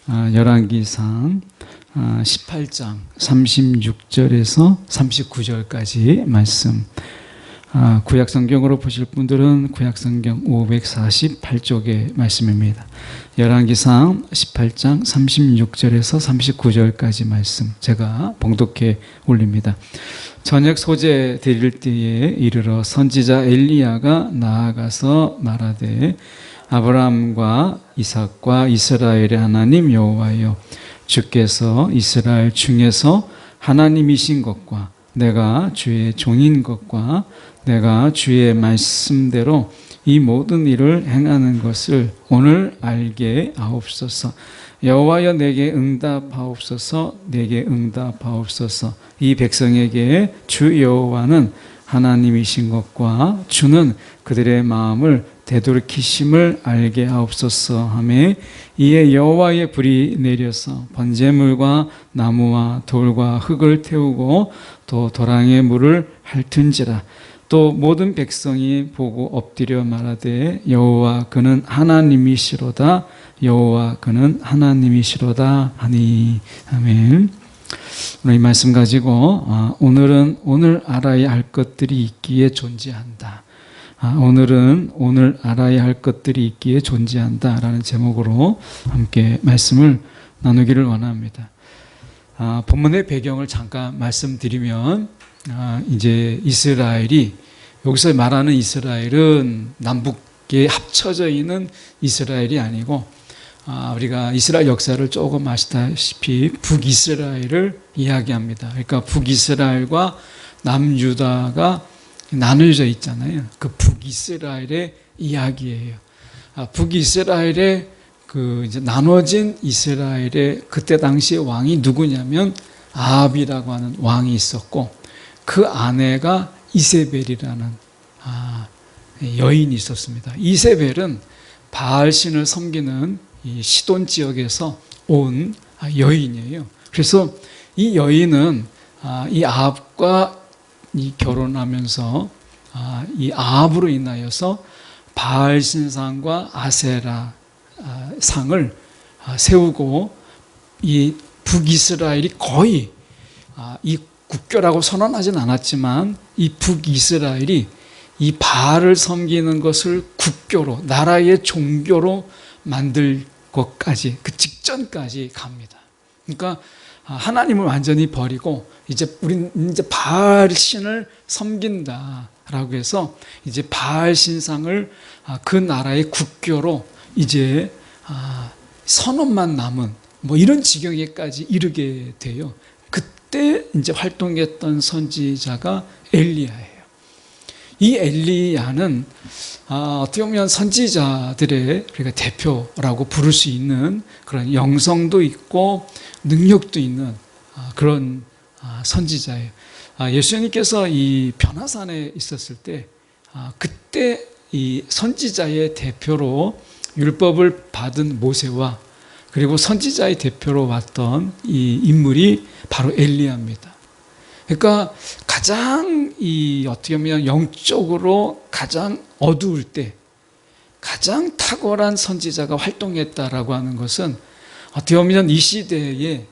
열왕기상 18장 36절에서 39절까지 말씀. 구약성경으로 보실 분들은 구약성경 548쪽의 말씀입니다. 열왕기상 18장 36절에서 39절까지 말씀 제가 봉독해 올립니다. 저녁 소재 드릴 때에 이르러 선지자 엘리야가 나아가서 말하되 아브라함과 이삭과 이스라엘의 하나님 여호와여, 주께서 이스라엘 중에서 하나님이신 것과 내가 주의 종인 것과 내가 주의 말씀대로 이 모든 일을 행하는 것을 오늘 알게 하옵소서. 여호와여, 내게 응답하옵소서. 내게 응답하옵소서. 이 백성에게 주 여호와는 하나님이신 것과 주는 그들의 마음을 되돌이키심을 알게 하옵소서 하매, 이에 여호와의 불이 내려서 번제물과 나무와 돌과 흙을 태우고 또 도랑의 물을 핥은지라. 또 모든 백성이 보고 엎드려 말하되 여호와 그는 하나님이시로다. 여호와 그는 하나님이시로다 하니. 아멘. 오늘 이 말씀 가지고 오늘은 오늘 알아야 할 것들이 있기에 존재한다. 오늘은 오늘 알아야 할 것들이 있기에 존재한다 라는 제목으로 함께 말씀을 나누기를 원합니다. 본문의 배경을 잠깐 말씀드리면, 이제 이스라엘이, 여기서 말하는 이스라엘은 남북에 합쳐져 있는 이스라엘이 아니고, 우리가 이스라엘 역사를 조금 아시다시피 북이스라엘을 이야기합니다. 그러니까 북이스라엘과 남유다가 나눠져 있잖아요. 그 북이스라엘의 이야기예요. 북이스라엘의 그 이제 나눠진 이스라엘의 그때 당시의 왕이 누구냐면 아합이라고 하는 왕이 있었고, 그 아내가 이세벨이라는 여인이 있었습니다. 이세벨은 바알신을 섬기는 이 시돈 지역에서 온 여인이에요. 그래서 이 여인은 이 아합과 이 결혼하면서 이 아합으로 인하여서 바알 신상과 아세라 상을 세우고, 이 북이스라엘이 거의 이 국교라고 선언하진 않았지만 이 북이스라엘이 이 바알을 섬기는 것을 국교로, 나라의 종교로 만들 것까지, 그 직전까지 갑니다. 그러니까 하나님을 완전히 버리고 이제 우리는 이제 바알 신을 섬긴다라고 해서 이제 바알 신상을 그 나라의 국교로 이제 선언만 남은 뭐 이런 지경에까지 이르게 돼요. 그때 이제 활동했던 선지자가 엘리야예요. 이 엘리야는 어떻게 보면 선지자들의 우리가 대표라고 부를 수 있는 그런 영성도 있고 능력도 있는 그런 선지자예요. 예수님께서 이 변화산에 있었을 때 그때 이 선지자의 대표로 율법을 받은 모세와 그리고 선지자의 대표로 왔던 이 인물이 바로 엘리야입니다. 그러니까 가장 어떻게 보면 영적으로 가장 어두울 때 가장 탁월한 선지자가 활동했다라고 하는 것은 어떻게 보면 이 시대에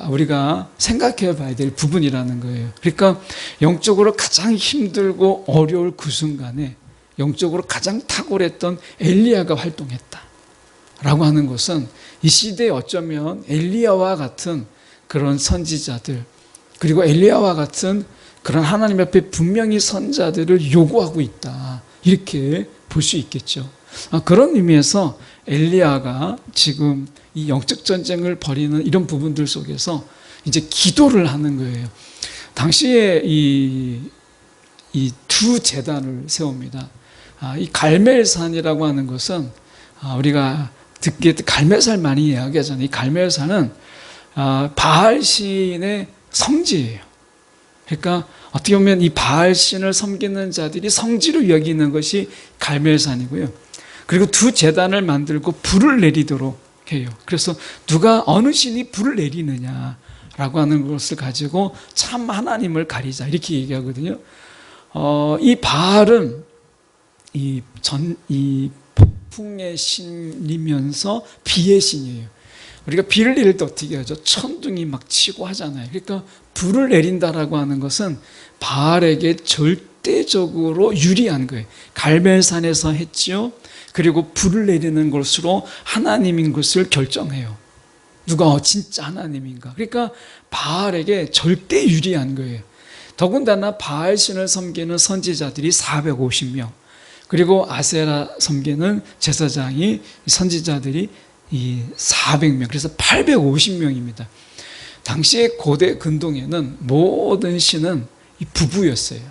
우리가 생각해 봐야 될 부분이라는 거예요. 그러니까 영적으로 가장 힘들고 어려울 그 순간에 영적으로 가장 탁월했던 엘리야가 활동했다라고 하는 것은 이 시대에 어쩌면 엘리야와 같은 그런 선지자들, 그리고 엘리야와 같은 그런 하나님 앞에 분명히 선자들을 요구하고 있다, 이렇게 볼 수 있겠죠. 그런 의미에서 엘리야가 지금 이 영적 전쟁을 벌이는 이런 부분들 속에서 이제 기도를 하는 거예요. 당시에 이 두 제단을 세웁니다. 이 갈멜산이라고 하는 것은 우리가 듣기에 갈멜산 많이 이야기하잖아요. 이 갈멜산은 바알신의 성지예요. 그러니까 어떻게 보면 이 바알신을 섬기는 자들이 성지로 여기는 것이 갈멜산이고요. 그리고 두 제단을 만들고 불을 내리도록 해요. 그래서 누가 어느 신이 불을 내리느냐라고 하는 것을 가지고 참 하나님을 가리자, 이렇게 얘기하거든요. 이 바알은 이 폭풍의 신이면서 비의 신이에요. 우리가 비를 내릴 때 어떻게 하죠? 천둥이 막 치고 하잖아요. 그러니까 불을 내린다라고 하는 것은 바알에게 절대적으로 유리한 거예요. 갈멜산에서 했지요. 그리고 불을 내리는 것으로 하나님인 것을 결정해요. 누가 진짜 하나님인가? 그러니까 바알에게 절대 유리한 거예요. 더군다나 바알 신을 섬기는 선지자들이 450명, 그리고 아세라 섬기는 제사장이 선지자들이 400명, 그래서 850명입니다. 당시의 고대 근동에는 모든 신은 부부였어요.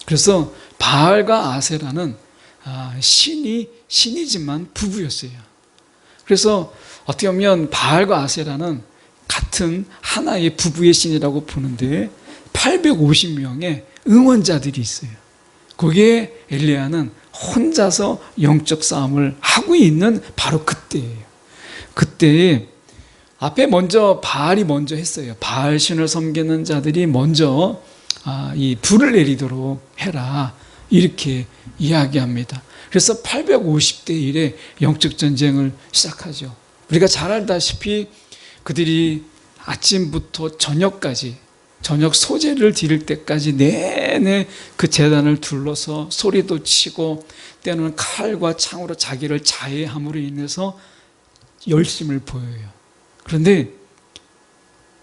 그래서 바알과 아세라는 신이지만 부부였어요. 그래서 어떻게 보면 바알과 아세라는 같은 하나의 부부의 신이라고 보는데 850명의 응원자들이 있어요. 거기에 엘리야는 혼자서 영적 싸움을 하고 있는 바로 그때예요. 그때에 앞에 먼저 바알이 먼저 했어요. 바알 신을 섬기는 자들이 먼저 이 불을 내리도록 해라, 이렇게 이야기합니다. 그래서 850대 1의 영적 전쟁을 시작하죠. 우리가 잘 알다시피 그들이 아침부터 저녁까지, 저녁 소재를 드릴 때까지 내내 그 제단을 둘러서 소리도 치고 때로는 칼과 창으로 자기를 자해함으로 인해서 열심을 보여요. 그런데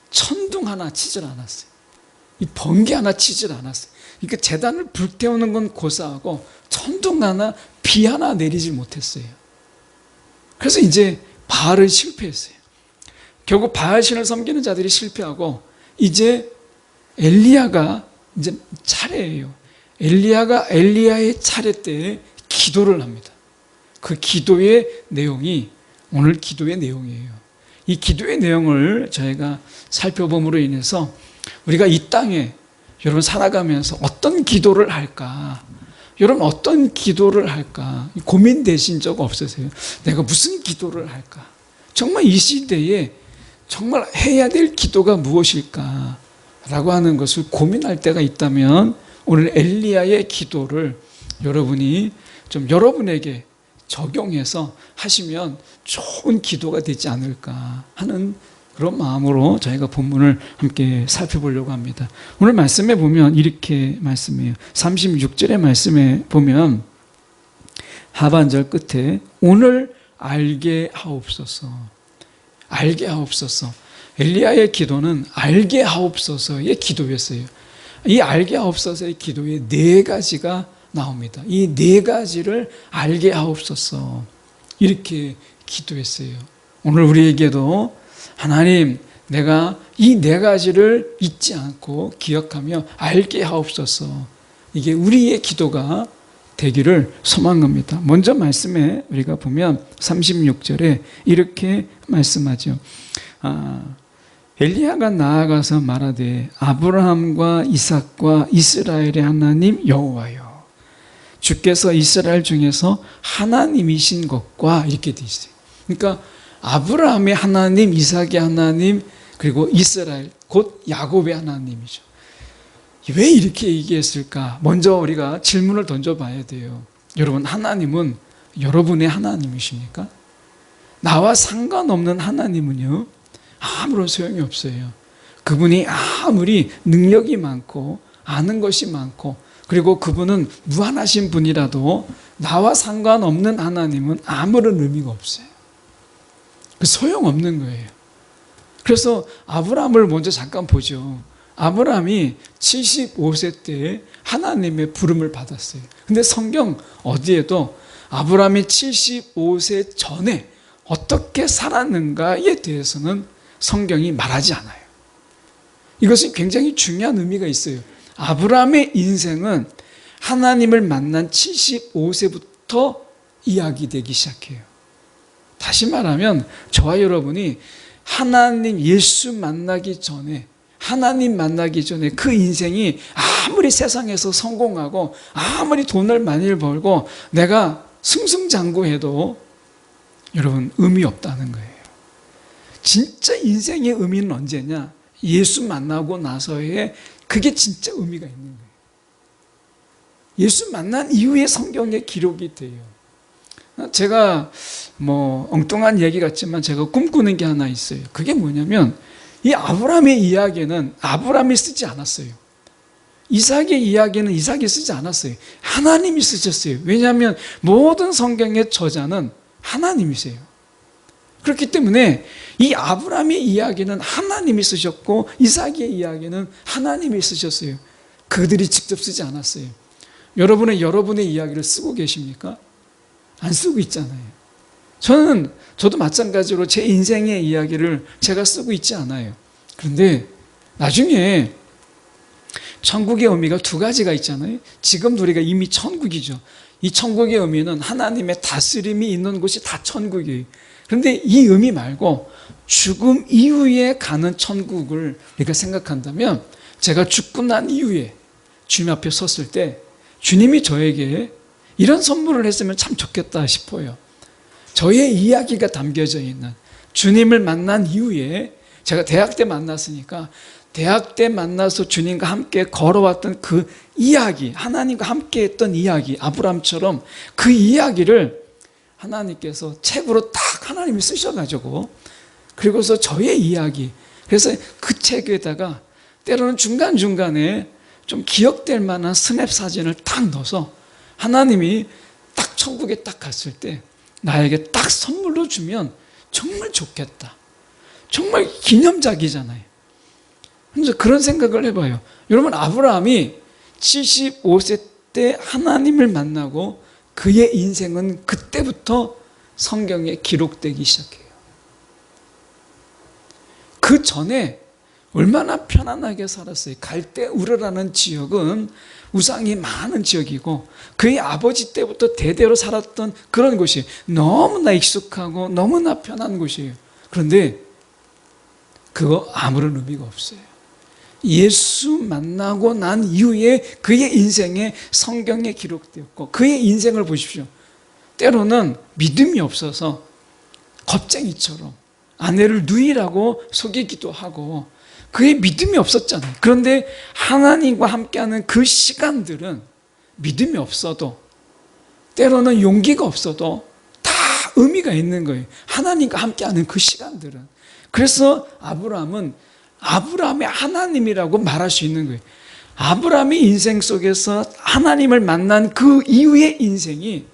천둥 하나 치질 않았어요. 이 번개 하나 치질 않았어요. 그러니까 제단을 불태우는 건 고사하고 천둥 하나, 비 하나 내리질 못했어요. 그래서 이제 바알을 실패했어요. 결국 바알 신을 섬기는 자들이 실패하고 이제 엘리야가 이제 차례예요. 엘리야가 엘리야의 차례 때 기도를 합니다. 그 기도의 내용이 오늘 기도의 내용이에요. 이 기도의 내용을 저희가 살펴봄으로 인해서 우리가 이 땅에 여러분 살아가면서 어떤 기도를 할까? 여러분 어떤 기도를 할까? 고민되신 적 없으세요? 내가 무슨 기도를 할까? 정말 이 시대에 정말 해야 될 기도가 무엇일까? 라고 하는 것을 고민할 때가 있다면 오늘 엘리야의 기도를 여러분이 좀 여러분에게 적용해서 하시면 좋은 기도가 되지 않을까 하는 그런 마음으로 저희가 본문을 함께 살펴보려고 합니다. 오늘 말씀에 보면 이렇게 말씀해요. 36절의 말씀에 보면 하반절 끝에 오늘 알게 하옵소서, 알게 하옵소서. 엘리야의 기도는 알게 하옵소서의 기도였어요. 이 알게 하옵소서의 기도에 네 가지가 나옵니다. 이 네 가지를 알게 하옵소서, 이렇게 기도했어요. 오늘 우리에게도 하나님, 내가 이 네 가지를 잊지 않고 기억하며 알게 하옵소서, 이게 우리의 기도가 되기를 소망합니다. 먼저 말씀에 우리가 보면 36절에 이렇게 말씀하죠. 엘리야가 나아가서 말하되 아브라함과 이삭과 이스라엘의 하나님 여호와여, 주께서 이스라엘 중에서 하나님이신 것과, 이렇게 돼 있어요. 그러니까 아브라함의 하나님, 이삭의 하나님, 그리고 이스라엘, 곧 야곱의 하나님이죠. 왜 이렇게 얘기했을까? 먼저 우리가 질문을 던져봐야 돼요. 여러분, 하나님은 여러분의 하나님이십니까? 나와 상관없는 하나님은요, 아무런 소용이 없어요. 그분이 아무리 능력이 많고 아는 것이 많고 그리고 그분은 무한하신 분이라도 나와 상관없는 하나님은 아무런 의미가 없어요. 소용없는 거예요. 그래서 아브라함을 먼저 잠깐 보죠. 아브라함이 75세 때 하나님의 부름을 받았어요. 근데 성경 어디에도 아브라함이 75세 전에 어떻게 살았는가에 대해서는 성경이 말하지 않아요. 이것이 굉장히 중요한 의미가 있어요. 아브라함의 인생은 하나님을 만난 75세부터 이야기되기 시작해요. 다시 말하면 저와 여러분이 하나님 예수 만나기 전에, 하나님 만나기 전에 그 인생이 아무리 세상에서 성공하고 아무리 돈을 많이 벌고 내가 승승장구해도 여러분 의미 없다는 거예요. 진짜 인생의 의미는 언제냐? 예수 만나고 나서의, 그게 진짜 의미가 있는 거예요. 예수 만난 이후에 성경에 기록이 돼요. 제가 엉뚱한 얘기 같지만 제가 꿈꾸는 게 하나 있어요. 그게 뭐냐면 이 아브라함의 이야기는 아브라함이 쓰지 않았어요. 이삭의 이야기는 이삭이 쓰지 않았어요. 하나님이 쓰셨어요. 왜냐하면 모든 성경의 저자는 하나님이세요. 그렇기 때문에 이 아브라함의 이야기는 하나님이 쓰셨고 이삭의 이야기는 하나님이 쓰셨어요. 그들이 직접 쓰지 않았어요. 여러분의 이야기를 쓰고 계십니까? 안 쓰고 있잖아요. 저도 마찬가지로 제 인생의 이야기를 제가 쓰고 있지 않아요. 그런데 나중에 천국의 의미가 두 가지가 있잖아요. 지금 우리가 이미 천국이죠. 이 천국의 의미는 하나님의 다스림이 있는 곳이 다 천국이에요. 그런데 이 의미 말고 죽음 이후에 가는 천국을 우리가 생각한다면 제가 죽고 난 이후에 주님 앞에 섰을 때 주님이 저에게 이런 선물을 했으면 참 좋겠다 싶어요. 저의 이야기가 담겨져 있는 주님을 만난 이후에 제가 대학 때 만났으니까 대학 때 만나서 주님과 함께 걸어왔던 그 이야기, 하나님과 함께 했던 이야기, 아브라함처럼 그 이야기를 하나님께서 책으로 딱 하나님이 쓰셔가지고 그리고서 저의 이야기, 그래서 그 책에다가 때로는 중간중간에 좀 기억될 만한 스냅 사진을 딱 넣어서 하나님이 딱 천국에 딱 갔을 때 나에게 딱 선물로 주면 정말 좋겠다. 정말 기념작이잖아요. 그래서 그런 생각을 해봐요. 여러분, 아브라함이 75세 때 하나님을 만나고 그의 인생은 그때부터 성경에 기록되기 시작해요. 그 전에 얼마나 편안하게 살았어요. 갈대우르라는 지역은 우상이 많은 지역이고 그의 아버지 때부터 대대로 살았던 그런 곳이 너무나 익숙하고 너무나 편한 곳이에요. 그런데 그거 아무런 의미가 없어요. 예수 만나고 난 이후에 그의 인생에 성경에 기록되었고 그의 인생을 보십시오. 때로는 믿음이 없어서 겁쟁이처럼 아내를 누이라고 속이기도 하고 그의 믿음이 없었잖아요. 그런데 하나님과 함께하는 그 시간들은 믿음이 없어도 때로는 용기가 없어도 다 의미가 있는 거예요. 하나님과 함께하는 그 시간들은. 그래서 아브라함은 아브라함의 하나님이라고 말할 수 있는 거예요. 아브라함의 인생 속에서 하나님을 만난 그 이후의 인생이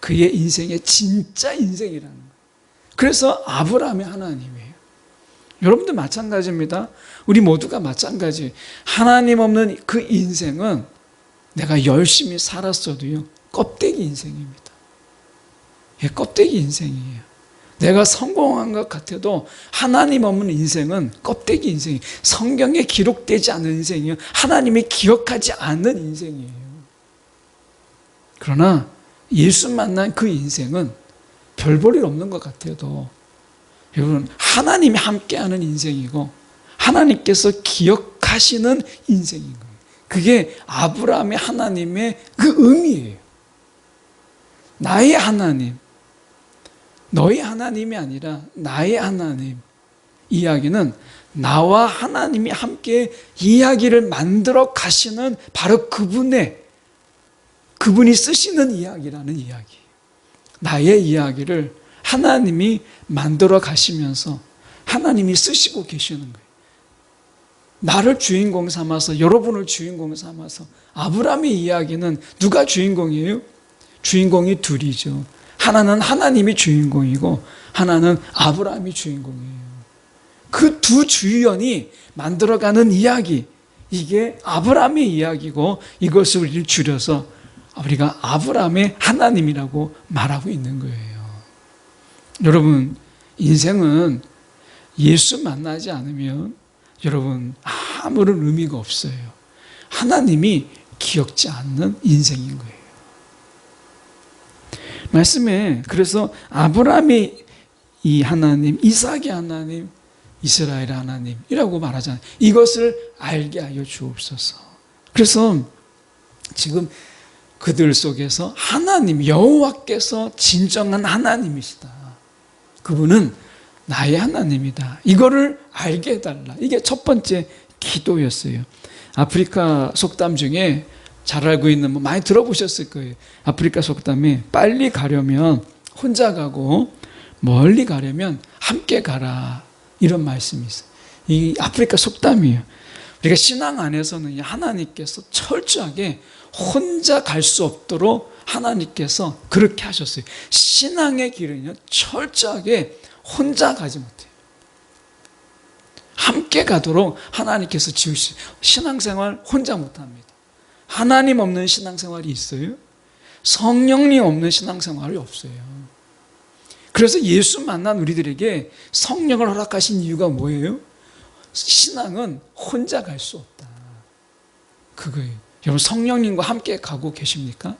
그의 인생의 진짜 인생이라는 거예요. 그래서 아브라함의 하나님이에요. 여러분도 마찬가지입니다. 우리 모두가 마찬가지. 하나님 없는 그 인생은 내가 열심히 살았어도요, 껍데기 인생입니다. 예, 껍데기 인생이에요. 내가 성공한 것 같아도 하나님 없는 인생은 껍데기 인생이에요. 성경에 기록되지 않은 인생이에요. 하나님이 기억하지 않는 인생이에요. 그러나 예수 만난 그 인생은 별 볼 일 없는 것 같아도 여러분, 하나님이 함께하는 인생이고 하나님께서 기억하시는 인생인 거예요. 그게 아브라함의 하나님의 그 의미예요. 나의 하나님, 너의 하나님이 아니라 나의 하나님 이야기는 나와 하나님이 함께 이야기를 만들어 가시는 바로 그분이 쓰시는 이야기라는 이야기예요. 나의 이야기를 하나님이 만들어 가시면서 하나님이 쓰시고 계시는 거예요. 나를 주인공 삼아서, 여러분을 주인공 삼아서. 아브라함의 이야기는 누가 주인공이에요? 주인공이 둘이죠. 하나는 하나님이 주인공이고 하나는 아브라함이 주인공이에요. 그 두 주연이 만들어가는 이야기, 이게 아브라함의 이야기고 이것을 우리를 줄여서 우리가 아브라함의 하나님이라고 말하고 있는 거예요. 여러분, 인생은 예수 만나지 않으면 여러분 아무런 의미가 없어요. 하나님이 기억지 않는 인생인 거예요. 말씀에 그래서 아브라함의 이 하나님, 이삭의 하나님, 이스라엘의 하나님이라고 말하잖아요. 이것을 알게 하여 주옵소서. 그래서 지금 그들 속에서 하나님, 여호와께서 진정한 하나님이시다. 그분은 나의 하나님이다. 이거를 알게 해달라. 이게 첫 번째 기도였어요. 아프리카 속담 중에 잘 알고 있는, 많이 들어보셨을 거예요. 아프리카 속담에 빨리 가려면 혼자 가고 멀리 가려면 함께 가라. 이런 말씀이 있어요. 이 아프리카 속담이에요. 우리가 신앙 안에서는 하나님께서 철저하게 혼자 갈 수 없도록 하나님께서 그렇게 하셨어요. 신앙의 길은요, 철저하게 혼자 가지 못해요. 함께 가도록 하나님께서 지으시죠. 신앙생활 혼자 못합니다. 하나님 없는 신앙생활이 있어요? 성령님 없는 신앙생활이 없어요. 그래서 예수 만난 우리들에게 성령을 허락하신 이유가 뭐예요? 신앙은 혼자 갈 수 없다. 그거예요. 여러분 성령님과 함께 가고 계십니까?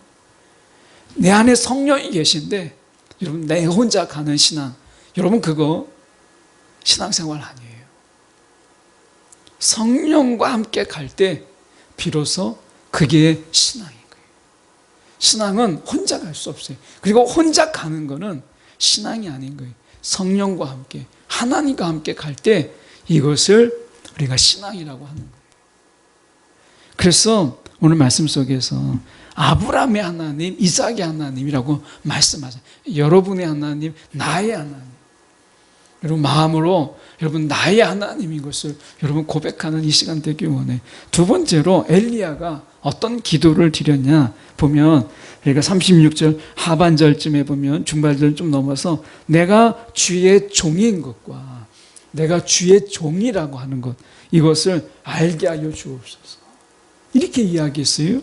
내 안에 성령이 계신데 여러분 내 혼자 가는 신앙, 여러분 그거 신앙생활 아니에요. 성령과 함께 갈 때 비로소 그게 신앙인 거예요. 신앙은 혼자 갈 수 없어요. 그리고 혼자 가는 거는 신앙이 아닌 거예요. 성령과 함께, 하나님과 함께 갈 때 이것을 우리가 신앙이라고 하는 거예요. 그래서 오늘 말씀 속에서 아브라함의 하나님, 이삭의 하나님이라고 말씀하세요. 여러분의 하나님, 나의 하나님. 여러분 마음으로 여러분 나의 하나님인 것을 여러분 고백하는 이 시간 되길 원해. 두 번째로 엘리야가 어떤 기도를 드렸냐 보면 우리가 36절 하반절쯤에 보면 중반절 좀 넘어서 내가 주의 종인 것과 내가 주의 종이라고 하는 것, 이것을 알게 하여 주옵소서. 이렇게 이야기했어요.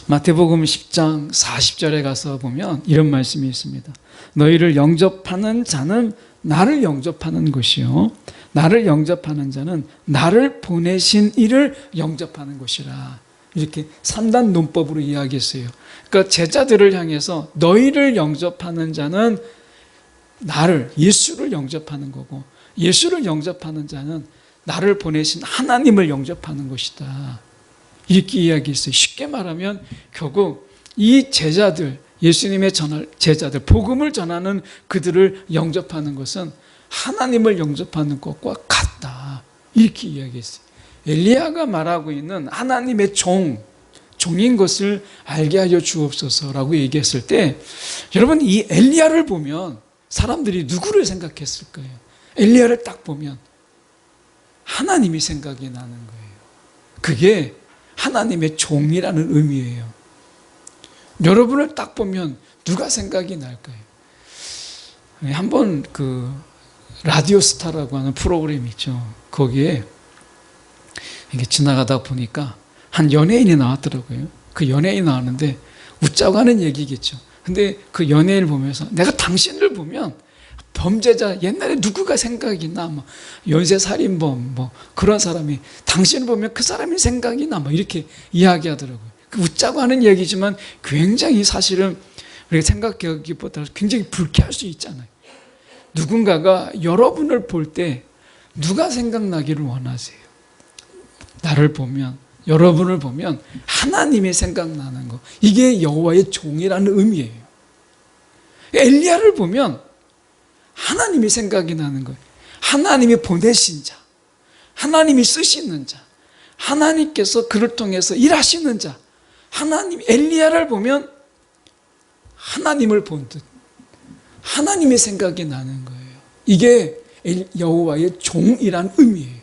마태복음 10장 40절에 가서 보면 이런 말씀이 있습니다. 너희를 영접하는 자는 나를 영접하는 것이요, 나를 영접하는 자는 나를 보내신 이를 영접하는 것이라. 이렇게 3단 논법으로 이야기했어요. 그러니까 제자들을 향해서 너희를 영접하는 자는 나를, 예수를 영접하는 거고, 예수를 영접하는 자는 나를 보내신 하나님을 영접하는 것이다. 이렇게 이야기했어요. 쉽게 말하면 결국 이 제자들, 예수님의 제자들, 복음을 전하는 그들을 영접하는 것은 하나님을 영접하는 것과 같다. 이렇게 이야기했어요. 엘리야가 말하고 있는 하나님의 종인 것을 알게 하여 주옵소서라고 얘기했을 때, 여러분 이 엘리야를 보면 사람들이 누구를 생각했을 거예요? 엘리야를 딱 보면 하나님이 생각이 나는 거예요. 그게 하나님의 종이라는 의미예요. 여러분을 딱 보면 누가 생각이 날까요? 한번 그 라디오스타라고 하는 프로그램이 있죠. 거기에 이게 지나가다 보니까 한 연예인이 나왔더라고요. 그 연예인이 나왔는데 웃자고 하는 얘기겠죠. 근데 그 연예인을 보면서 내가 당신을 보면 범죄자, 옛날에 누구가 생각이 나, 뭐 연쇄살인범, 뭐 그런 사람이 당신을 보면 그 사람이 생각이 나, 뭐 이렇게 이야기하더라고요. 그 웃자고 하는 얘기지만 굉장히 사실은 우리가 생각하기보다 굉장히 불쾌할 수 있잖아요. 누군가가 여러분을 볼 때 누가 생각나기를 원하세요? 나를 보면, 여러분을 보면 하나님이 생각나는 거, 이게 여호와의 종이라는 의미예요. 엘리야를 보면 하나님이 생각이 나는 거예요. 하나님이 보내신 자, 하나님이 쓰시는 자, 하나님께서 그를 통해서 일하시는 자, 하나님, 엘리야를 보면 하나님을 본 듯 하나님의 생각이 나는 거예요. 이게 여호와의 종이란 의미예요.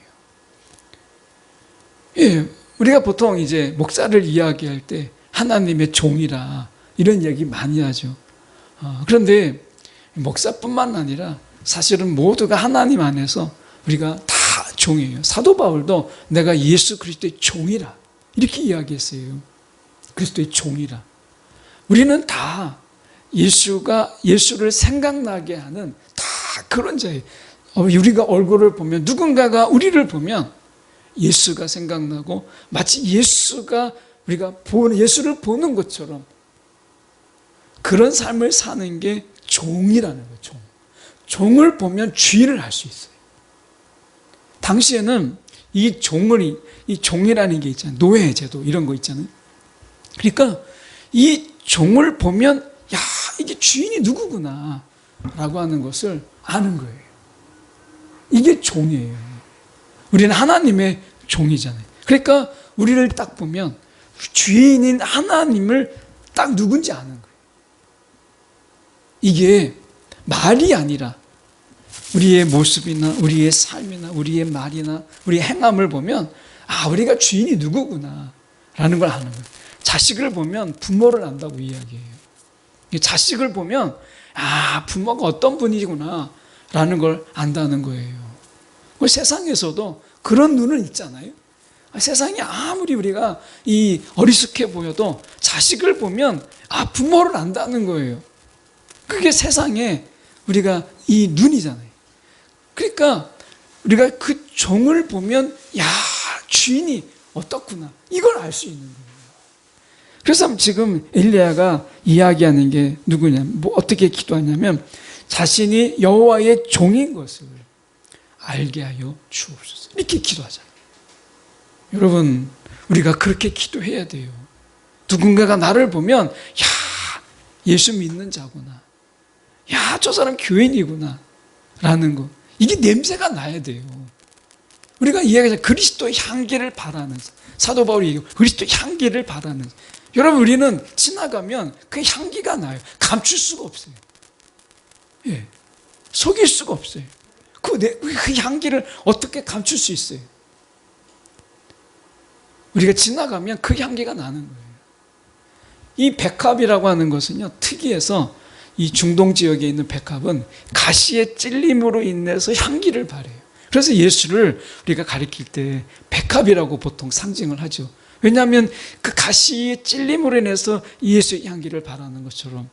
예, 우리가 보통 이제 목사를 이야기할 때 하나님의 종이라 이런 얘기 많이 하죠. 그런데 목사뿐만 아니라 사실은 모두가 하나님 안에서 우리가 다 종이에요. 사도 바울도 내가 예수 그리스도의 종이라 이렇게 이야기했어요. 그리스도의 종이라. 우리는 다 예수를 생각나게 하는 다 그런 자예요. 우리가 얼굴을 보면, 누군가가 우리를 보면 예수가 생각나고, 마치 우리가 예수를 보는 것처럼 그런 삶을 사는 게 종이라는 거예요. 종을 보면 주인을 알 수 있어요. 당시에는 이 종이라는 게 있잖아요. 노예제도 이런 거 있잖아요. 그러니까 이 종을 보면 야, 이게 주인이 누구구나 라고 하는 것을 아는 거예요. 이게 종이에요. 우리는 하나님의 종이잖아요. 그러니까 우리를 딱 보면 주인인 하나님을 딱 누군지 아는 거예요. 이게 말이 아니라 우리의 모습이나 우리의 삶이나 우리의 말이나 우리의 행함을 보면 우리가 주인이 누구구나 라는 걸 아는 거예요. 자식을 보면 부모를 안다고 이야기해요. 자식을 보면 부모가 어떤 분이구나 라는 걸 안다는 거예요. 세상에서도 그런 눈은 있잖아요. 세상이 아무리 우리가 어리숙해 보여도 자식을 보면 부모를 안다는 거예요. 그게 세상에 우리가 이 눈이잖아요. 그러니까 우리가 그 종을 보면 주인이 어떻구나 이걸 알 수 있는 거예요. 그래서 지금 엘리야가 이야기하는 게 누구냐, 어떻게 기도하냐면 자신이 여호와의 종인 것을 알게 하여 주옵소서 이렇게 기도하잖아요. 여러분, 우리가 그렇게 기도해야 돼요. 누군가가 나를 보면 예수 믿는 자구나, 저 사람 교인이구나 라는 거, 이게 냄새가 나야 돼요. 우리가 이야기하자 그리스도의 향기를 바라는, 사도 바울이 얘기하고 그리스도의 향기를 바라는, 여러분 우리는 지나가면 그 향기가 나요. 감출 수가 없어요. 속일 수가 없어요. 그 향기를 어떻게 감출 수 있어요? 우리가 지나가면 그 향기가 나는 거예요. 이 백합이라고 하는 것은요, 특이해서 이 중동 지역에 있는 백합은 가시의 찔림으로 인해서 향기를 발해요. 그래서 예수를 우리가 가리킬 때 백합이라고 보통 상징을 하죠. 왜냐하면 그 가시의 찔림으로 인해서 예수의 향기를 발하는 것처럼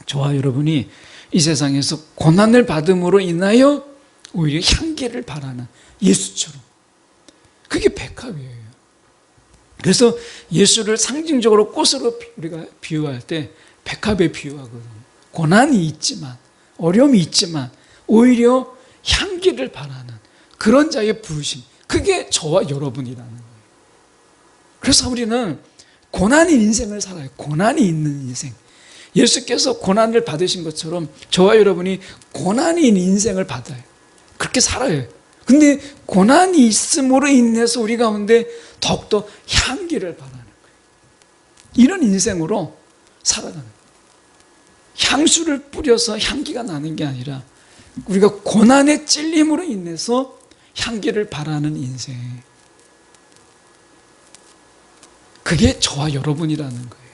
저와 여러분이 이 세상에서 고난을 받음으로 인하여 오히려 향기를 발하는 예수처럼, 그게 백합이에요. 그래서 예수를 상징적으로 꽃으로 우리가 비유할 때 백합에 비유하거든요. 고난이 있지만, 어려움이 있지만 오히려 향기를 발하는 그런 자의 부르심, 그게 저와 여러분이라는 거예요. 그래서 우리는 고난인 인생을 살아요. 고난이 있는 인생. 예수께서 고난을 받으신 것처럼 저와 여러분이 고난인 인생을 받아요. 그렇게 살아요. 근데 고난이 있음으로 인해서 우리 가운데 더욱더 향기를 발하는 거예요. 이런 인생으로 살아가는 거예요. 향수를 뿌려서 향기가 나는 게 아니라 우리가 고난의 찔림으로 인해서 향기를 발하는 인생, 그게 저와 여러분이라는 거예요.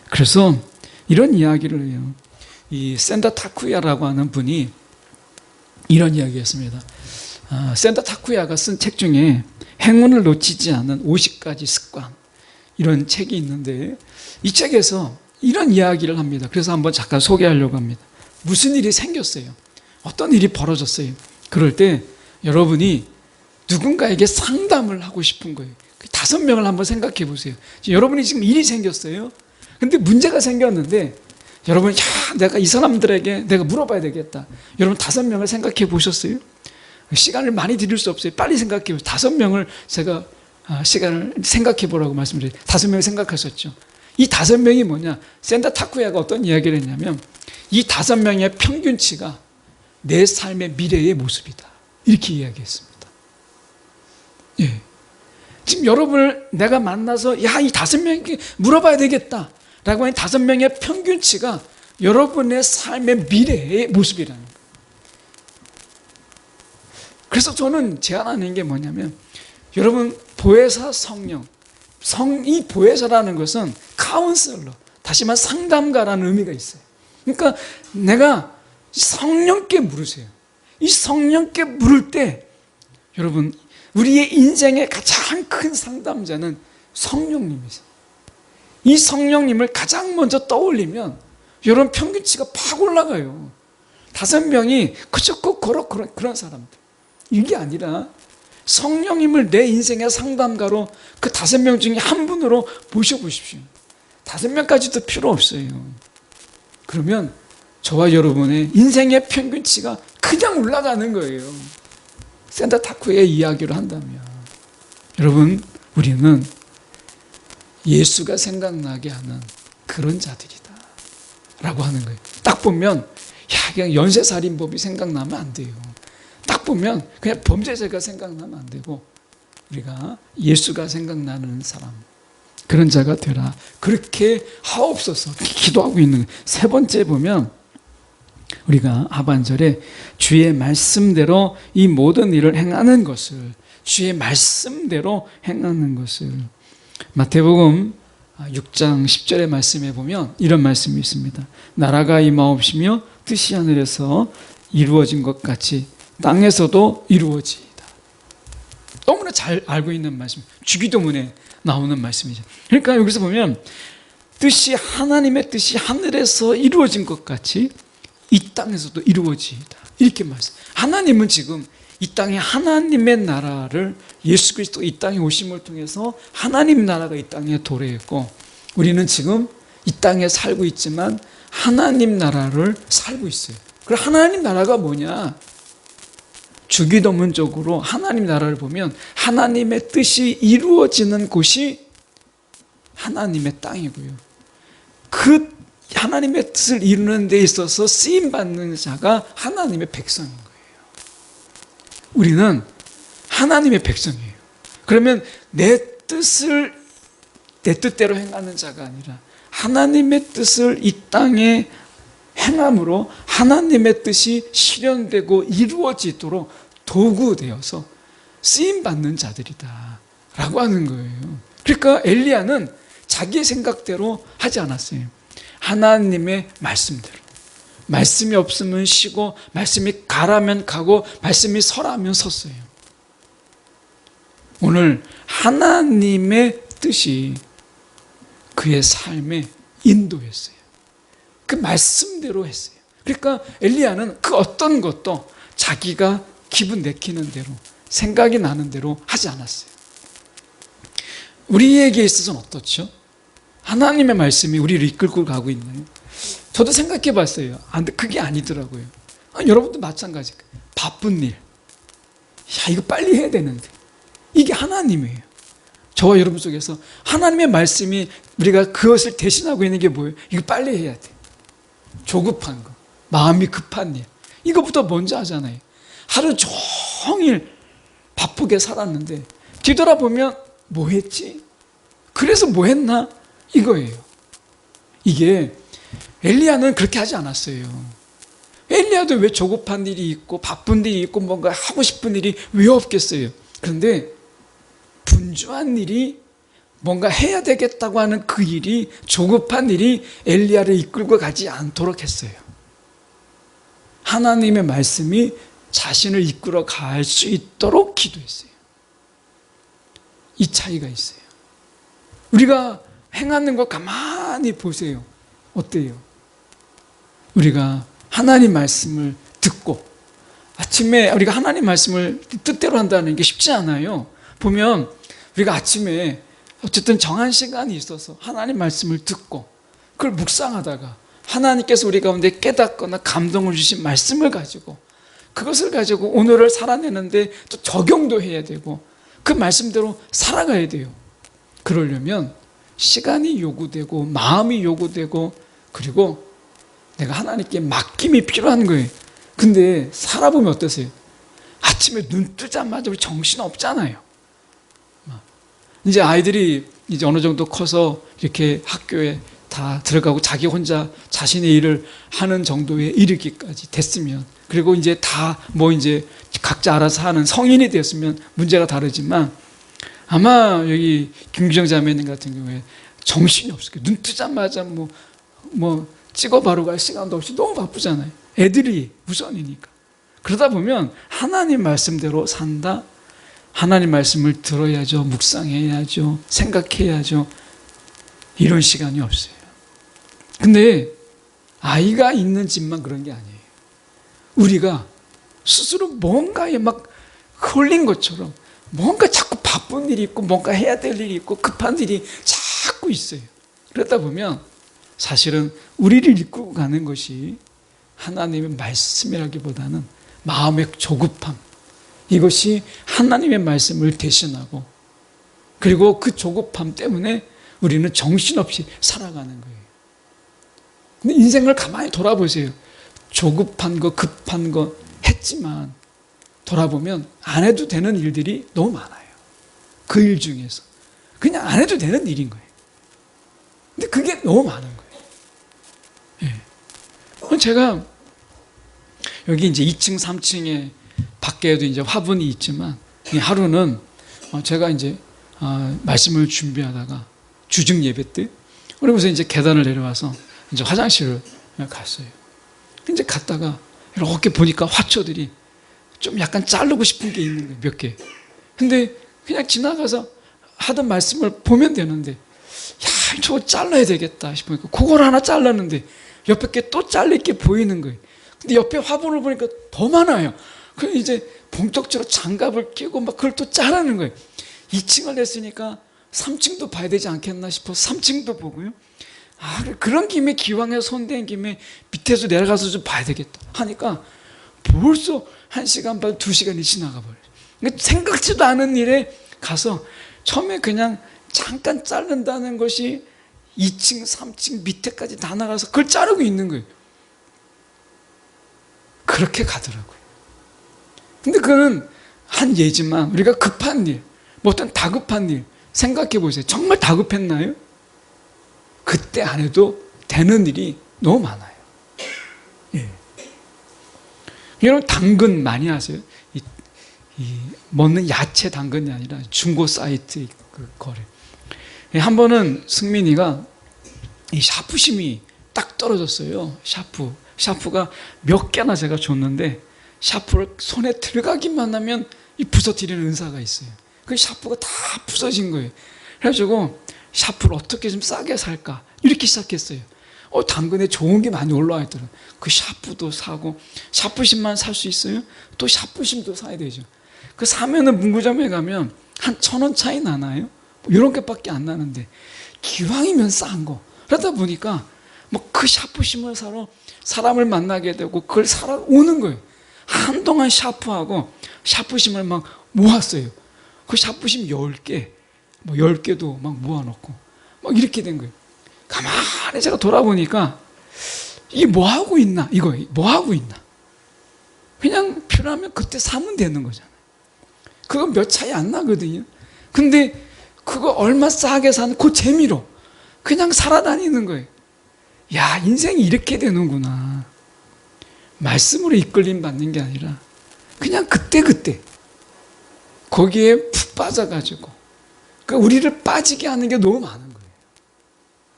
그래서 이런 이야기를 해요. 이 센다 타쿠야라고 하는 분이 이런 이야기했습니다. 센다 타쿠야가 쓴 책 중에 행운을 놓치지 않는 50가지 습관, 이런 책이 있는데 이 책에서 이런 이야기를 합니다. 그래서 한번 잠깐 소개하려고 합니다. 무슨 일이 생겼어요. 어떤 일이 벌어졌어요. 그럴 때 여러분이 누군가에게 상담을 하고 싶은 거예요. 5명을 한번 생각해 보세요. 여러분이 지금 일이 생겼어요. 근데 문제가 생겼는데 여러분, 내가 이 사람들에게 내가 물어봐야 되겠다. 여러분 5명을 생각해 보셨어요? 시간을 많이 드릴 수 없어요. 빨리 생각해 보세요. 5명을 제가 시간을 생각해 보라고 말씀드려요. 5명을 생각하셨죠? 이 5명이 뭐냐? 센다 타쿠야가 어떤 이야기를 했냐면 이 5명의 평균치가 내 삶의 미래의 모습이다, 이렇게 이야기했습니다. 예. 지금 여러분을 내가 만나서 이 5명에게 물어봐야 되겠다 라고 하는 5명의 평균치가 여러분의 삶의 미래의 모습이라는 거예요. 그래서 저는 제안하는 게 뭐냐면, 여러분 보혜사 성령, 이 보혜사라는 것은 카운셀러, 다시 말해 상담가라는 의미가 있어요. 그러니까 내가 성령께 물으세요. 이 성령께 물을 때 여러분, 우리의 인생의 가장 큰 상담자는 성령님이세요. 이 성령님을 가장 먼저 떠올리면 여러분 평균치가 팍 올라가요. 5명이 그저 그런 사람들. 이게 아니라 성령님을 내 인생의 상담가로 그 5명 중에 한 분으로 모셔보십시오. 5명까지도 필요 없어요. 그러면 저와 여러분의 인생의 평균치가 그냥 올라가는 거예요. 센다 타쿠의 이야기를 한다면, 여러분, 우리는 예수가 생각나게 하는 그런 자들이다 라고 하는 거예요. 딱 보면 그냥 연쇄살인범이 생각나면 안 돼요. 딱 보면 그냥 범죄자가 생각나면 안 되고 우리가 예수가 생각나는 사람, 그런 자가 되라. 그렇게 하옵소서 기도하고 있는 거예요. 세 번째 보면 우리가 하반절에 주의 말씀대로 이 모든 일을 행하는 것을, 주의 말씀대로 행하는 것을, 마태복음 6장 10절의 말씀에 보면 이런 말씀이 있습니다. 나라가 임하옵시며 뜻이 하늘에서 이루어진 것 같이 땅에서도 이루어지이다. 너무나 잘 알고 있는 말씀, 주기도문에 나오는 말씀이죠. 그러니까 여기서 보면 뜻이, 하나님의 뜻이 하늘에서 이루어진 것 같이 이 땅에서도 이루어지이다, 이렇게 말씀. 하나님은 지금 이 땅에 하나님의 나라를, 예수 그리스도 이 땅에 오심을 통해서 하나님 나라가 이 땅에 도래했고, 우리는 지금 이 땅에 살고 있지만 하나님 나라를 살고 있어요. 그럼 하나님 나라가 뭐냐? 주기도문적으로 하나님 나라를 보면 하나님의 뜻이 이루어지는 곳이 하나님의 땅이고요, 그 하나님의 뜻을 이루는 데 있어서 쓰임받는 자가 하나님의 백성인 거예요. 우리는 하나님의 백성이에요. 그러면 내 뜻대로 행하는 자가 아니라 하나님의 뜻을 이 땅에 행함으로 하나님의 뜻이 실현되고 이루어지도록 도구되어서 쓰임받는 자들이다 라고 하는 거예요. 그러니까 엘리야는 자기의 생각대로 하지 않았어요. 하나님의 말씀대로. 말씀이 없으면 쉬고, 말씀이 가라면 가고, 말씀이 서라면 섰어요. 오늘 하나님의 뜻이 그의 삶에 인도했어요. 그 말씀대로 했어요. 그러니까 엘리야는 그 어떤 것도 자기가 기분 내키는 대로, 생각이 나는 대로 하지 않았어요. 우리에게 있어서는 어떻죠? 하나님의 말씀이 우리를 이끌고 가고 있나요? 저도 생각해 봤어요. 그게 아니더라고요. 여러분도 마찬가지. 바쁜 일. 야, 이거 빨리 해야 되는데. 이게 하나님이에요. 저와 여러분 속에서 하나님의 말씀이, 우리가 그것을 대신하고 있는 게 뭐예요? 이거 빨리 해야 돼. 조급한 거, 마음이 급한 일, 이거부터 먼저 하잖아요. 하루 종일 바쁘게 살았는데 뒤돌아보면 뭐 했지? 그래서 뭐 했나? 이거예요. 이게 엘리야는 그렇게 하지 않았어요. 엘리야도 왜 조급한 일이 있고 바쁜 일이 있고 뭔가 하고 싶은 일이 왜 없겠어요? 그런데 분주한 일이, 뭔가 해야 되겠다고 하는 그 일이, 조급한 일이 엘리야를 이끌고 가지 않도록 했어요. 하나님의 말씀이 자신을 이끌어 갈 수 있도록 기도했어요. 이 차이가 있어요. 우리가 행하는 거 가만히 보세요. 어때요? 우리가 하나님 말씀을 듣고, 아침에 우리가 하나님 말씀을 뜻대로 한다는 게 쉽지 않아요. 보면 우리가 아침에 어쨌든 정한 시간이 있어서 하나님 말씀을 듣고 그걸 묵상하다가 하나님께서 우리 가운데 깨닫거나 감동을 주신 말씀을 가지고, 그것을 가지고 오늘을 살아내는데 또 적용도 해야 되고 그 말씀대로 살아가야 돼요. 그러려면 시간이 요구되고 마음이 요구되고, 그리고 내가 하나님께 맡김이 필요한 거예요. 근데 살아보면 어떠세요? 아침에 눈 뜨자마자 우리 정신 없잖아요. 이제 아이들이 이제 어느 정도 커서 이렇게 학교에 다 들어가고 자기 혼자 자신의 일을 하는 정도에 이르기까지 됐으면, 그리고 이제 다 뭐 이제 각자 알아서 하는 성인이 되었으면 문제가 다르지만, 아마 여기 김규정 자매님 같은 경우에 정신이 없을 거예요. 눈 뜨자마자 뭐 찍어 바로 갈 시간도 없이 너무 바쁘잖아요. 애들이 우선이니까. 그러다 보면 하나님 말씀대로 산다, 하나님 말씀을 들어야죠, 묵상해야죠, 생각해야죠, 이런 시간이 없어요. 근데 아이가 있는 집만 그런 게 아니에요. 우리가 스스로 뭔가에 막 홀린 것처럼 뭔가 자꾸 바쁜 일이 있고 뭔가 해야 될 일이 있고 급한 일이 자꾸 있어요. 그러다 보면 사실은 우리를 이끌고 가는 것이 하나님의 말씀이라기보다는 마음의 조급함, 이것이 하나님의 말씀을 대신하고, 그리고 그 조급함 때문에 우리는 정신없이 살아가는 거예요. 근데 인생을 가만히 돌아보세요. 조급한 거, 급한 거 했지만 돌아보면 안 해도 되는 일들이 너무 많아요. 그 일 중에서 그냥 안 해도 되는 일인 거예요. 근데 그게 너무 많은 거예요. 예. 제가 여기 이제 2층, 3층에 밖에도 이제 화분이 있지만 하루는 제가 이제 말씀을 준비하다가 주중 예배 때 그러면서 이제 계단을 내려와서 이제 화장실을 갔어요. 이제 갔다가 이렇게 보니까 화초들이 좀 약간 자르고 싶은 게 있는 거예요. 몇 개. 근데 그냥 지나가서 하던 말씀을 보면 되는데, 야, 저거 잘라야 되겠다 싶으니까 그걸 하나 잘랐는데 옆에 게 또 잘릴 게 보이는 거예요. 근데 옆에 화분을 보니까 더 많아요. 그럼 이제 본격적으로 장갑을 끼고 막 그걸 또 자르는 거예요. 2층을 냈으니까 3층도 봐야 되지 않겠나 싶어서 3층도 보고요. 그런 김에 기왕에 손댄 김에 밑에서 내려가서 좀 봐야 되겠다 하니까 벌써 1시간 반, 2시간이 지나가 버려요. 생각지도 않은 일에 가서 처음에 그냥 잠깐 자른다는 것이 2층, 3층 밑에까지 다 나가서 그걸 자르고 있는 거예요. 그렇게 가더라고요. 근데 그거는 한 예지만 우리가 급한 일, 뭐 어떤 다급한 일 생각해 보세요. 정말 다급했나요? 그때 안 해도 되는 일이 너무 많아요. 예. 여러분 당근 많이 아세요? 먹는 야채 당근이 아니라 중고 사이트 그 거래. 한 번은 승민이가 이 샤프심이 딱 떨어졌어요. 샤프가 몇 개나 제가 줬는데 샤프를 손에 들어가기만 하면 이 부서뜨리는 은사가 있어요. 그 샤프가 다 부서진 거예요. 그래가지고 샤프를 어떻게 좀 싸게 살까 이렇게 시작했어요. 당근에 좋은 게 많이 올라와 있더라고요. 그 샤프도 사고 샤프심만 살 수 있어요? 또 샤프심도 사야 되죠. 그 사면은 문구점에 가면 한 1,000원 차이 나나요? 이런 게밖에 안 나는데 기왕이면 싼 거. 그러다 보니까 뭐 그 샤프심을 사러 사람을 만나게 되고 그걸 사러 오는 거예요. 한동안 샤프하고 샤프심을 막 모았어요. 그 샤프심 10개, 뭐 10개도 막 모아놓고 막 이렇게 된 거예요. 가만히 제가 돌아보니까 이게 뭐 하고 있나? 이거 뭐 하고 있나? 그냥 필요하면 그때 사면 되는 거잖아요. 그거 몇 차이 안 나거든요. 근데 그거 얼마 싸게 사는 그 재미로 그냥 살아다니는 거예요. 야, 인생이 이렇게 되는구나. 말씀으로 이끌림 받는 게 아니라 그냥 그때그때 거기에 푹 빠져가지고 그러니까 우리를 빠지게 하는 게 너무 많은 거예요.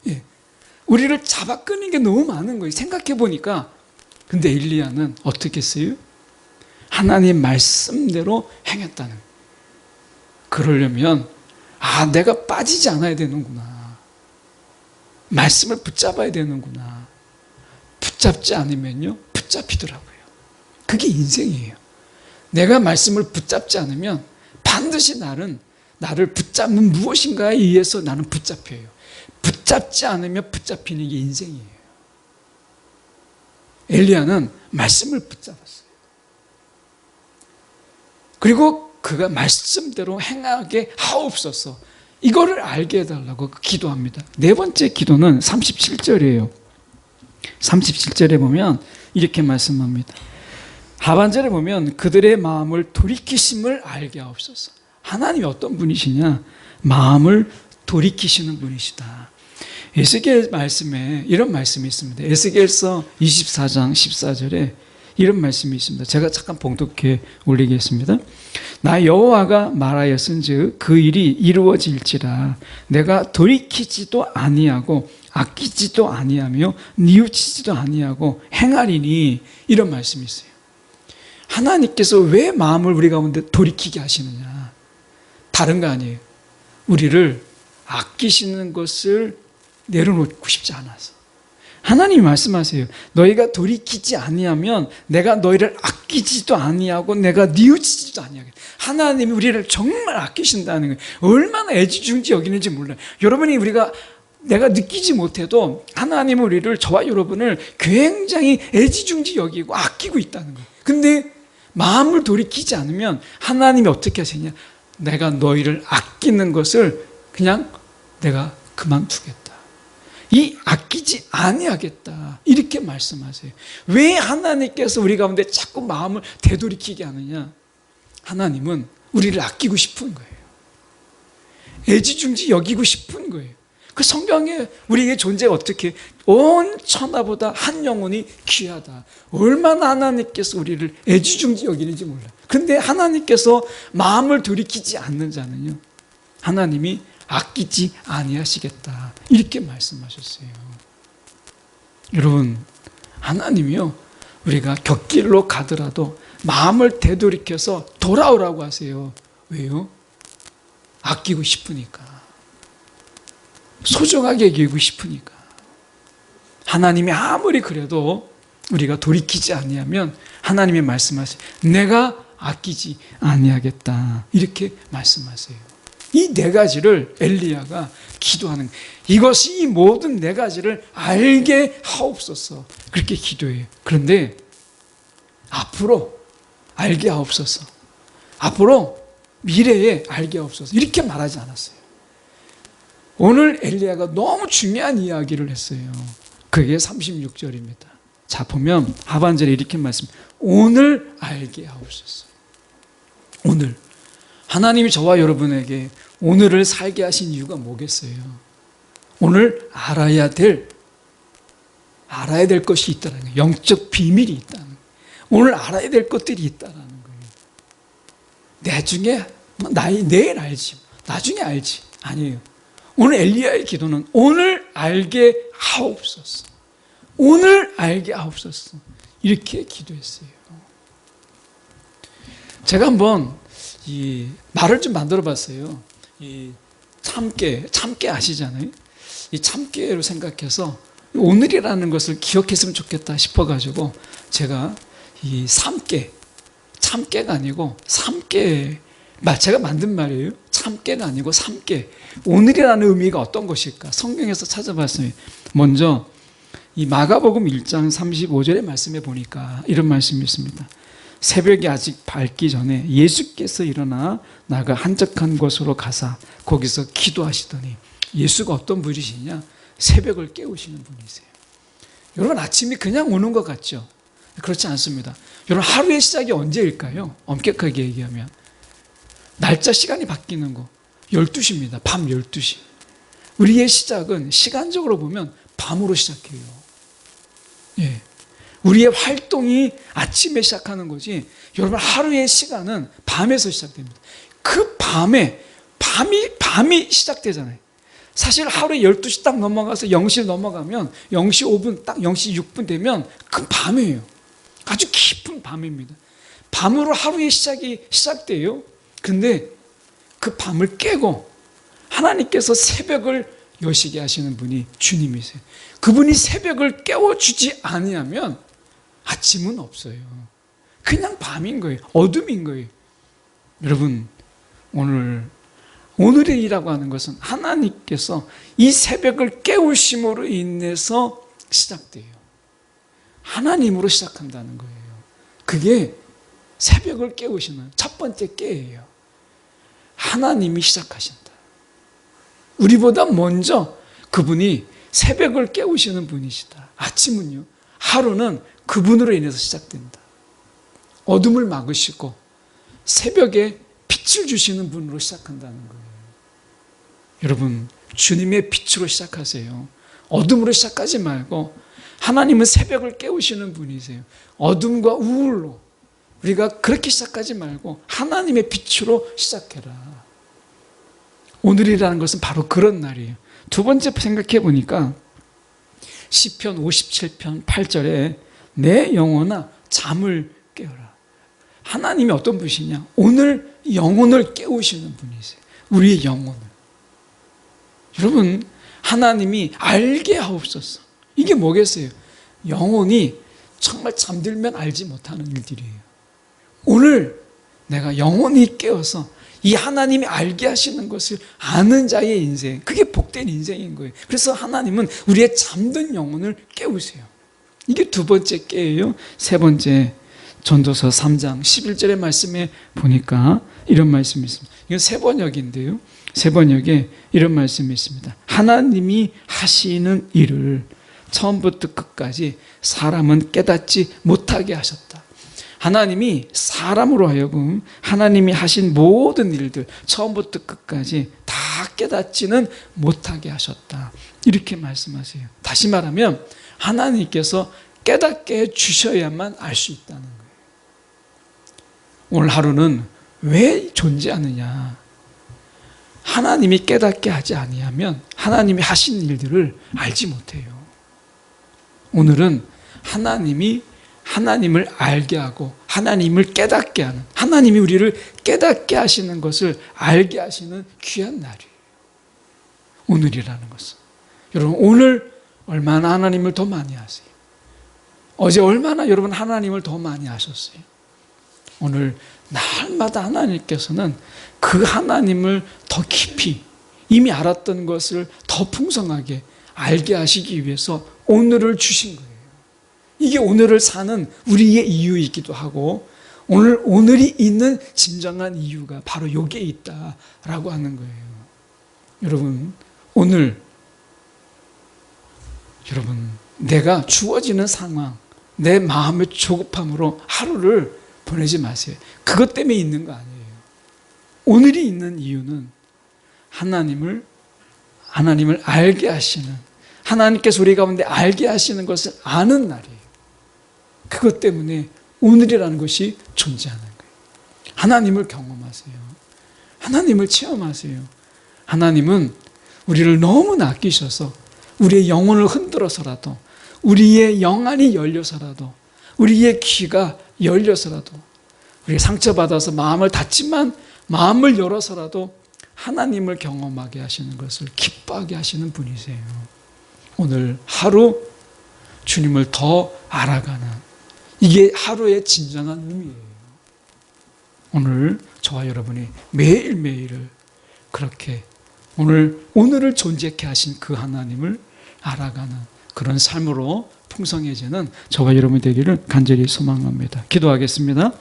예. 우리를 잡아 끄는 게 너무 많은 거예요. 생각해 보니까. 근데 엘리야는 어떻게 했어요? 하나님 말씀대로 행했다는 거예요. 그러려면 내가 빠지지 않아야 되는구나. 말씀을 붙잡아야 되는구나. 붙잡지 않으면요 붙잡히더라고요. 그게 인생이에요. 내가 말씀을 붙잡지 않으면 반드시 나를 붙잡는 무엇인가에 의해서 나는 붙잡혀요. 붙잡지 않으면 붙잡히는 게 인생이에요. 엘리야는 말씀을 붙잡았어요. 그리고 그가 말씀대로 행하게 하옵소서. 이거를 알게 해달라고 기도합니다. 네 번째 기도는 37절이에요. 37절에 보면 이렇게 말씀합니다. 하반절에 보면 그들의 마음을 돌이키심을 알게 하옵소서. 하나님이 어떤 분이시냐? 마음을 돌이키시는 분이시다. 에스겔 말씀에 이런 말씀이 있습니다. 에스겔서 24장 14절에 이런 말씀이 있습니다. 제가 잠깐 봉독해 올리겠습니다. 나 여호와가 말하였은즉 그 일이 이루어질지라 내가 돌이키지도 아니하고 아끼지도 아니하며 뉘우치지도 아니하고 행하리니 이런 말씀이 있어요. 하나님께서 왜 마음을 우리 가운데 돌이키게 하시느냐? 다른 거 아니에요. 우리를 아끼시는 것을 내려놓고 싶지 않아서. 하나님이 말씀하세요. 너희가 돌이키지 아니하면 내가 너희를 아끼지도 아니하고 내가 뉘우치지도 아니하겠다. 하나님이 우리를 정말 아끼신다는 거예요. 얼마나 애지중지 여기는지 몰라요. 여러분이 내가 느끼지 못해도 하나님은 우리를, 저와 여러분을 굉장히 애지중지 여기고 아끼고 있다는 거예요. 근데 마음을 돌이키지 않으면 하나님이 어떻게 하시냐? 내가 너희를 아끼는 것을 그냥 내가 그만두겠다. 이 아끼지 아니하겠다. 이렇게 말씀하세요. 왜 하나님께서 우리 가운데 자꾸 마음을 되돌이키게 하느냐? 하나님은 우리를 아끼고 싶은 거예요. 애지중지 여기고 싶은 거예요. 그 성경에 우리의 존재가 어떻게 온 천하보다 한 영혼이 귀하다. 얼마나 하나님께서 우리를 애지중지 여기는지 몰라요. 근데 하나님께서 마음을 돌이키지 않는 자는요, 하나님이 아끼지 아니하시겠다. 이렇게 말씀하셨어요. 여러분, 하나님이요, 우리가 곁길로 가더라도 마음을 되돌이켜서 돌아오라고 하세요. 왜요? 아끼고 싶으니까. 소중하게 여기고 싶으니까. 하나님이 아무리 그래도 우리가 돌이키지 아니하면 하나님이 말씀하세요. 내가 아끼지 아니하겠다. 이렇게 말씀하세요. 이 네 가지를 엘리야가 기도하는, 이것이 이 모든 네 가지를 알게 하옵소서. 그렇게 기도해요. 그런데 앞으로 알게 하옵소서. 앞으로 미래에 알게 하옵소서. 이렇게 말하지 않았어요. 오늘 엘리야가 너무 중요한 이야기를 했어요. 그게 36절입니다. 자, 보면 하반절에 이렇게 말씀, 오늘 알게 하옵소서. 오늘. 하나님이 저와 여러분에게 오늘을 살게 하신 이유가 뭐겠어요? 오늘 알아야 될 것이 있다는 거예요. 영적 비밀이 있다는 거예요. 오늘 알아야 될 것들이 있다는 거예요. 나중에, 내일 알지. 나중에 알지. 아니에요. 오늘 엘리야의 기도는 오늘 알게 하옵소서. 오늘 알게 하옵소서. 이렇게 기도했어요. 제가 한번 이 말을 좀 만들어 봤어요. 이 참깨 아시잖아요? 이 참깨로 생각해서 오늘이라는 것을 기억했으면 좋겠다 싶어가지고 제가 이 참깨가 아니고 삼깨, 제가 만든 말이에요. 참깨가 아니고 삼깨. 오늘이라는 의미가 어떤 것일까? 성경에서 찾아봤어요. 먼저 이 마가복음 1장 35절의 말씀에 보니까 이런 말씀이 있습니다. 새벽이 아직 밝기 전에 예수께서 일어나 나가 한적한 곳으로 가사 거기서 기도하시더니, 예수가 어떤 분이시냐? 새벽을 깨우시는 분이세요. 여러분, 아침이 그냥 오는 것 같죠? 그렇지 않습니다. 여러분, 하루의 시작이 언제일까요? 엄격하게 얘기하면 날짜 시간이 바뀌는 거 12시입니다. 밤 12시. 우리의 시작은 시간적으로 보면 밤으로 시작해요. 예. 우리의 활동이 아침에 시작하는 거지, 여러분, 하루의 시간은 밤에서 시작됩니다. 그 밤이 시작되잖아요. 사실 하루에 12시 딱 넘어가서 0시 넘어가면 0시 5분, 딱 0시 6분 되면 그 밤이에요. 아주 깊은 밤입니다. 밤으로 하루의 시작이 시작돼요. 근데 그 밤을 깨고 하나님께서 새벽을 여시게 하시는 분이 주님이세요. 그분이 새벽을 깨워주지 아니하면 아침은 없어요. 그냥 밤인 거예요. 어둠인 거예요. 여러분, 오늘이라고 하는 것은 하나님께서 이 새벽을 깨우심으로 인해서 시작돼요. 하나님으로 시작한다는 거예요. 그게 새벽을 깨우시는 첫 번째 깨예요. 하나님이 시작하신다. 우리보다 먼저 그분이 새벽을 깨우시는 분이시다. 아침은요, 하루는 그분으로 인해서 시작된다. 어둠을 막으시고 새벽에 빛을 주시는 분으로 시작한다는 거예요. 여러분, 주님의 빛으로 시작하세요. 어둠으로 시작하지 말고 하나님은 새벽을 깨우시는 분이세요. 어둠과 우울로 우리가 그렇게 시작하지 말고 하나님의 빛으로 시작해라. 오늘이라는 것은 바로 그런 날이에요. 두 번째 생각해 보니까 시편 57편 8절에 내 영혼아 잠을 깨어라. 하나님이 어떤 분이시냐? 오늘 영혼을 깨우시는 분이세요. 우리의 영혼을. 여러분, 하나님이 알게 하옵소서. 이게 뭐겠어요? 영혼이 정말 잠들면 알지 못하는 일들이에요. 오늘 내가 영혼이 깨어서 이 하나님이 알게 하시는 것을 아는 자의 인생, 그게 복된 인생인 거예요. 그래서 하나님은 우리의 잠든 영혼을 깨우세요. 이게 두 번째 깨예요. 세 번째, 전도서 3장 11절의 말씀에 보니까 이런 말씀이 있습니다. 이건 세 번역인데요. 세 번역에 이런 말씀이 있습니다. 하나님이 하시는 일을 처음부터 끝까지 사람은 깨닫지 못하게 하셨다. 하나님이 사람으로 하여금 하나님이 하신 모든 일들 처음부터 끝까지 다 깨닫지는 못하게 하셨다. 이렇게 말씀하세요. 다시 말하면 하나님께서 깨닫게 해주셔야만 알 수 있다는 거예요. 오늘 하루는 왜 존재하느냐? 하나님이 깨닫게 하지 아니하면 하나님이 하신 일들을 알지 못해요. 오늘은 하나님이 하나님을 알게 하고 하나님을 깨닫게 하는, 하나님이 우리를 깨닫게 하시는 것을 알게 하시는 귀한 날이에요. 오늘이라는 것은. 여러분, 오늘 얼마나 하나님을 더 많이 아세요? 어제 얼마나 여러분 하나님을 더 많이 아셨어요? 오늘 날마다 하나님께서는 그 하나님을 더 깊이 이미 알았던 것을 더 풍성하게 알게 하시기 위해서 오늘을 주신 거예요. 이게 오늘을 사는 우리의 이유이기도 하고 오늘이 있는 진정한 이유가 바로 여기에 있다라고 하는 거예요. 여러분, 오늘 여러분, 내가 주어지는 상황, 내 마음의 조급함으로 하루를 보내지 마세요. 그것 때문에 있는 거 아니에요. 오늘이 있는 이유는 하나님을 알게 하시는, 하나님께서 우리 가운데 알게 하시는 것을 아는 날이에요. 그것 때문에 오늘이라는 것이 존재하는 거예요. 하나님을 경험하세요. 하나님을 체험하세요. 하나님은 우리를 너무 아끼셔서 우리의 영혼을 흔들어서라도, 우리의 영안이 열려서라도, 우리의 귀가 열려서라도, 우리 상처받아서 마음을 닫지만 마음을 열어서라도 하나님을 경험하게 하시는 것을 기뻐하게 하시는 분이세요. 오늘 하루 주님을 더 알아가는, 이게 하루의 진정한 의미예요. 오늘 저와 여러분이 매일매일을 그렇게 오늘을 존재케 하신 그 하나님을 알아가는 그런 삶으로 풍성해지는 저와 여러분 되기를 간절히 소망합니다. 기도하겠습니다.